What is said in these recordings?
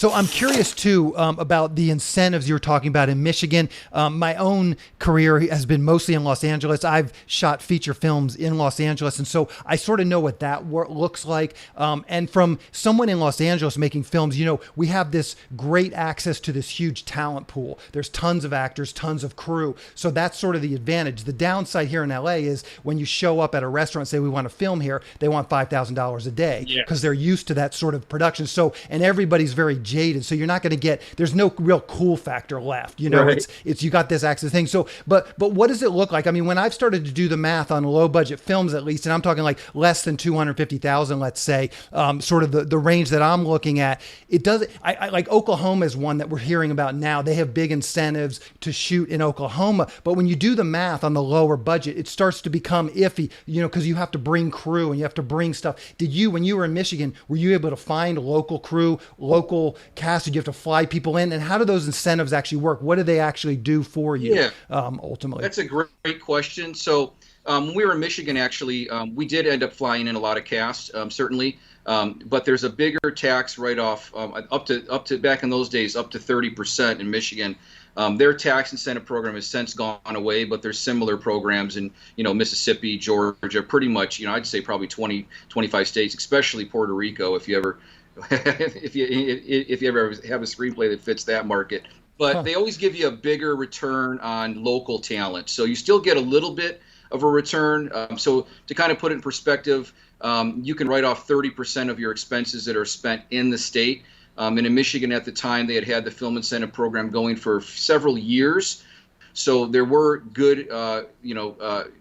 So I'm curious too about the incentives you were talking about in Michigan. My own career has been mostly in Los Angeles. I've shot feature films in Los Angeles, and so I sort of know what that looks like. And from someone in Los Angeles making films, we have this great access to this huge talent pool. There's tons of actors, tons of crew. So that's sort of the advantage. The downside here in LA is when you show up at a restaurant and say, we want to film here, they want $5,000 a day because they're used to that sort of production. So, and everybody's very jaded. So you're not going to get, there's no real cool factor left. Right. It's, you got this access thing. So, but what does it look like? I mean, when I've started to do the math on low budget films, at least, and I'm talking like less than 250,000, let's say, sort of the range that I'm looking at, it does, I like Oklahoma is one that we're hearing about now. They have big incentives to shoot in Oklahoma. But when you do the math on the lower budget, it starts to become iffy, because you have to bring crew and you have to bring stuff. When you were in Michigan, were you able to find local crew, local cast? Did you have to fly people in? And how do those incentives actually work? What do they actually do for you ultimately? That's a great question. So when we were in Michigan, actually, we did end up flying in a lot of cast, certainly. But there's a bigger tax write-off up to back in those days, up to 30% in Michigan. Their tax incentive program has since gone away, but there's similar programs in, Mississippi, Georgia, pretty much, I'd say probably 20, 25 states, especially Puerto Rico, if you ever if you ever have a screenplay that fits that market. But they always give you a bigger return on local talent. So you still get a little bit of a return. So to kind of put it in perspective, you can write off 30% of your expenses that are spent in the state. And in Michigan at the time, they had the film incentive program going for several years. So there were good,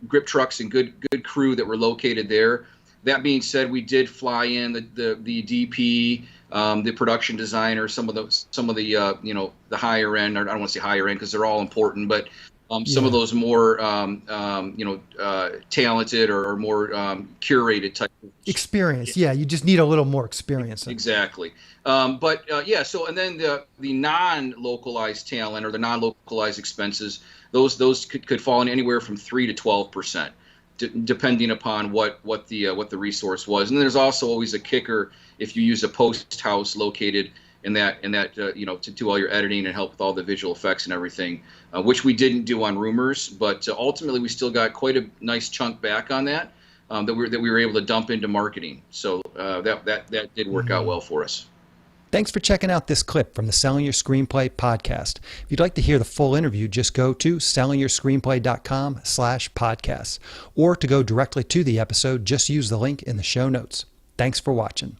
grip trucks and good crew that were located there. That being said, we did fly in the DP, the production designer, some of the the higher end. Or I don't want to say higher end because they're all important, but some of those more talented or more curated type of experience. Yeah, you just need a little more experience. Exactly. So and then the non-localized talent or the non-localized expenses, those could fall in anywhere from 3 to 12%. Depending upon what the resource was. And then there's also always a kicker if you use a post house located in that to do all your editing and help with all the visual effects and everything, which we didn't do on Rumors, but ultimately we still got quite a nice chunk back on that that we were able to dump into marketing. So that did work out well for us. Thanks for checking out this clip from the Selling Your Screenplay podcast. If you'd like to hear the full interview, just go to sellingyourscreenplay.com/podcasts, or to go directly to the episode, just use the link in the show notes. Thanks for watching.